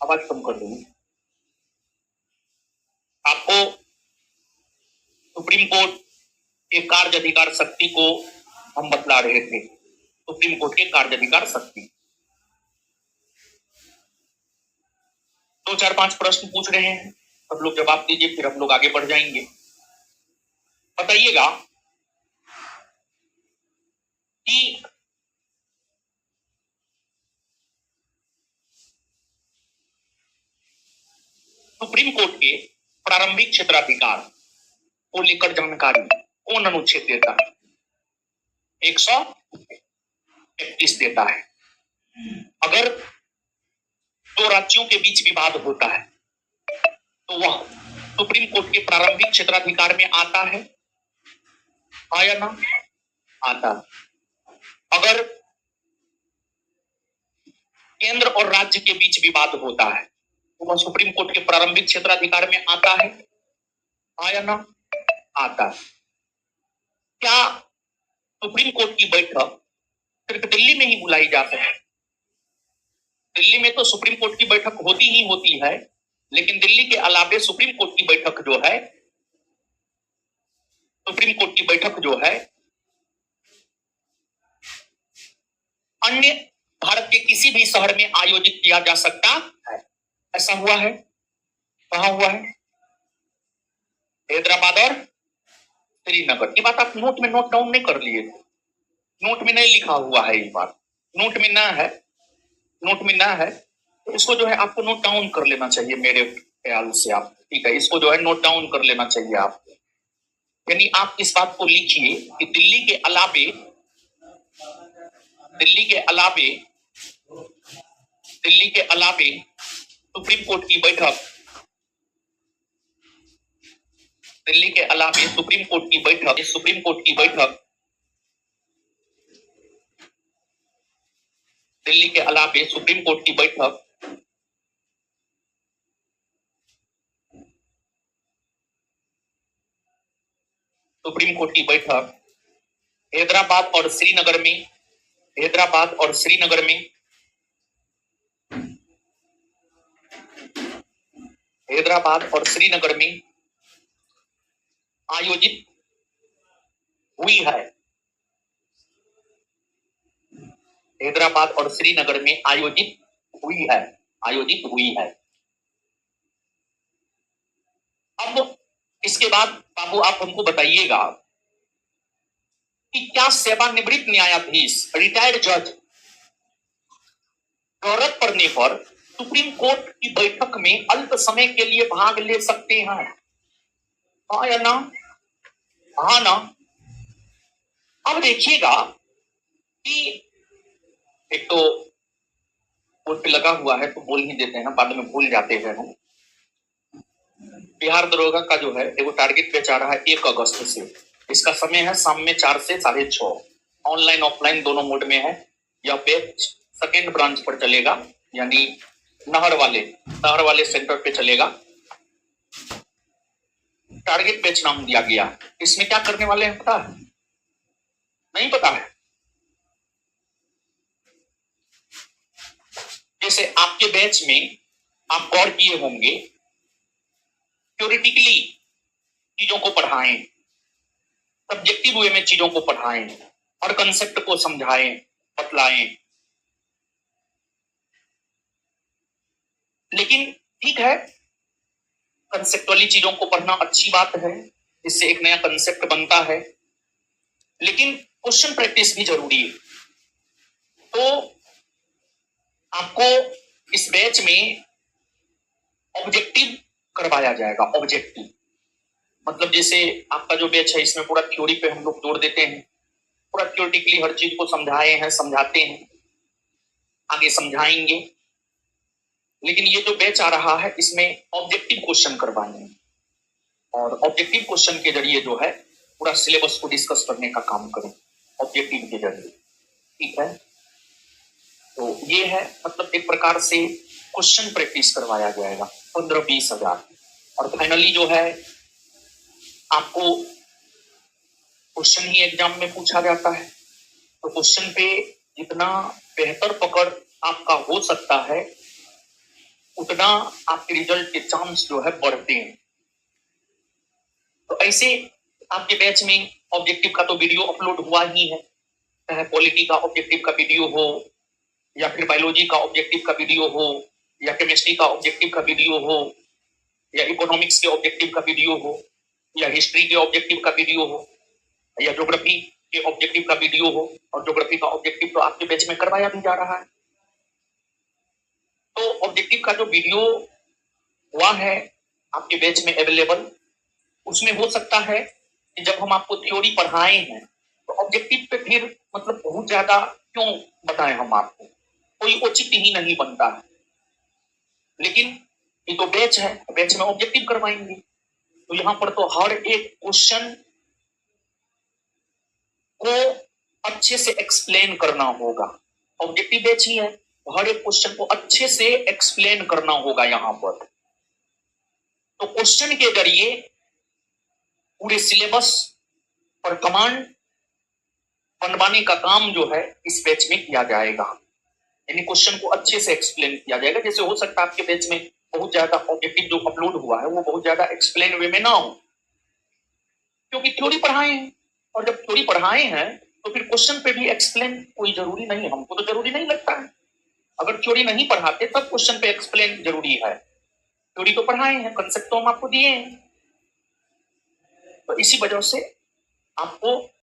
आवाज कम कर दूंगी। आपको सुप्रीम कोर्ट के कार्य अधिकार शक्ति को हम बतला रहे थे। सुप्रीम कोर्ट के कार्य अधिकार शक्ति, 2-4-5 प्रश्न पूछ रहे हैं, सब लोग जवाब दीजिए, फिर हम लोग आगे बढ़ जाएंगे। बताइएगा कि सुप्रीम कोर्ट के प्रारंभिक क्षेत्राधिकार को लेकर जानकारी कौन अनुच्छेद देता है? 131 देता है। अगर दो राज्यों के बीच विवाद होता है तो वह सुप्रीम कोर्ट के प्रारंभिक क्षेत्राधिकार में आता है, हाँ या ना? आता। अगर केंद्र और राज्य के बीच विवाद होता है तो वह सुप्रीम कोर्ट के प्रारंभिक क्षेत्राधिकार में आता है, हाँ या ना? आता। क्या सुप्रीम कोर्ट की बैठक सिर्फ दिल्ली में ही बुलाई जा सकती है? दिल्ली में तो सुप्रीम कोर्ट की बैठक होती ही होती है, लेकिन दिल्ली के अलावे सुप्रीम कोर्ट की बैठक जो है, सुप्रीम कोर्ट की बैठक जो है अन्य भारत के किसी भी शहर में आयोजित किया जा सकता है। ऐसा हुआ है? कहां हुआ है? हैदराबाद और श्रीनगर। ये बात आप नोट में नोट डाउन नहीं कर लिए? नोट में नहीं लिखा हुआ है ये बात, नोट में ना है, नोट में ना है तो इसको जो है आपको नोट डाउन कर लेना चाहिए मेरे ख्याल से। आप ठीक है, इसको जो है नोट डाउन कर लेना चाहिए आपको। यानी आप इस बात को लिखिए कि दिल्ली के अलावे सुप्रीम कोर्ट की बैठक, दिल्ली के अलावे सुप्रीम कोर्ट की बैठक, सुप्रीम कोर्ट की बैठक, दिल्ली के अलावे सुप्रीम कोर्ट की बैठक सुप्रीम कोर्ट की बैठक हैदराबाद और श्रीनगर में, हैदराबाद और श्रीनगर में, हैदराबाद और श्रीनगर में आयोजित हुई है। हैदराबाद और श्रीनगर में आयोजित हुई है, आयोजित हुई है। अब इसके बाद बाबू आप हमको बताइएगा कि क्या सेवानिवृत्त न्यायाधीश, रिटायर्ड जज जरूरत पड़ने पर सुप्रीम कोर्ट की बैठक में अल्प समय के लिए भाग ले सकते हैं, हाँ या ना? हाँ ना? अब देखिएगा कि एक तो बोर्ड पे लगा हुआ है तो बोल ही देते हैं, बाद में भूल जाते हैं हम। बिहार दरोगा का जो है वो टारगेट पे आ रहा है 1 अगस्त से। इसका समय है शाम में 4 से 6:30। ऑनलाइन ऑफलाइन दोनों मोड में है। यह बैच सेकेंड ब्रांच पर चलेगा, यानी नहर वाले सेंटर पे चलेगा। टारगेट बैच नाम दिया गया। इसमें क्या करने वाले हैं पता है? नहीं पता है? जैसे आपके बैच में आप गौर किए होंगे, थ्योरेटिकली चीजों को पढ़ाएं, सब्जेक्टिव वे में चीजों को पढ़ाएं और कंसेप्ट को समझाएं, बतलाएं। लेकिन ठीक है, कंसेप्चुअली चीजों को पढ़ना अच्छी बात है, इससे एक नया कंसेप्ट बनता है, लेकिन क्वेश्चन प्रैक्टिस भी जरूरी है। तो आपको इस बैच में ऑब्जेक्टिव करवाया जाएगा। ऑब्जेक्टिव मतलब जैसे आपका जो बैच है इसमें पूरा थ्योरी पे हम लोग जोर देते हैं, पूरा थ्योरेटिकली हर चीज को समझाए हैं, समझाते हैं, आगे समझाएंगे। लेकिन ये जो बैच आ रहा है इसमें ऑब्जेक्टिव क्वेश्चन करवाएंगे और ऑब्जेक्टिव क्वेश्चन के जरिए जो है पूरा सिलेबस को डिस्कस करने का काम करें ऑब्जेक्टिव के जरिए। ठीक है, तो ये है मतलब एक प्रकार से क्वेश्चन प्रैक्टिस करवाया जाएगा 15-20 हजार। और फाइनली जो है आपको क्वेश्चन ही एग्जाम में पूछा जाता है, तो क्वेश्चन पे जितना बेहतर पकड़ आपका हो सकता है उतना आपके रिजल्ट के चांस जो है बढ़ते हैं। तो ऐसे आपके बैच में ऑब्जेक्टिव का तो वीडियो अपलोड हुआ ही है, चाहे पॉलिटी का ऑब्जेक्टिव का वीडियो हो, या फिर बायोलॉजी का ऑब्जेक्टिव का वीडियो हो, या केमिस्ट्री का ऑब्जेक्टिव का वीडियो हो, या इकोनॉमिक्स के ऑब्जेक्टिव का वीडियो हो, या हिस्ट्री के ऑब्जेक्टिव का वीडियो हो, या ज्योग्राफी के ऑब्जेक्टिव का वीडियो हो। और ज्योग्राफी का ऑब्जेक्टिव तो आपके बैच में करवाया भी जा रहा है। तो ऑब्जेक्टिव का जो वीडियो हुआ है आपके बैच में अवेलेबल, उसमें हो सकता है कि जब हम आपको थ्योरी पढ़ाए हैं तो ऑब्जेक्टिव पे फिर मतलब बहुत ज्यादा क्यों बताएं हम आपको, कोई उचित ही नहीं बनता है। लेकिन ये तो बैच है, बैच में ऑब्जेक्टिव करवाएंगे, तो यहाँ पर तो हर एक क्वेश्चन को अच्छे से एक्सप्लेन करना होगा। ऑब्जेक्टिव बैच ही है, तो हर एक क्वेश्चन को अच्छे से एक्सप्लेन करना होगा यहाँ पर। तो क्वेश्चन के जरिए पूरे सिलेबस पर कमांड बनवाने का काम जो है इस बैच में किया जाएगा, यानी क्वेश्चन को अच्छे से एक्सप्लेन किया जाएगा। जैसे हो सकता है आपके बैच में बहुत ज्यादा ऑब्जेक्टिव जो अपलोड हुआ है वो बहुत ज्यादा एक्सप्लेन वे में ना हो, क्योंकि थ्योरी पढ़ाए हैं, और जब थ्योरी पढ़ाए हैं तो फिर क्वेश्चन पे भी एक्सप्लेन कोई जरूरी नहीं है, हमको तो जरूरी नहीं लगता है। अगर थ्योरी नहीं पढ़ाते तब क्वेश्चन पे एक्सप्लेन जरूरी है। थ्योरी तो पढ़ाए हैं, कंसेप्ट तो हम आपको दिए हैं, तो इसी वजह से आपको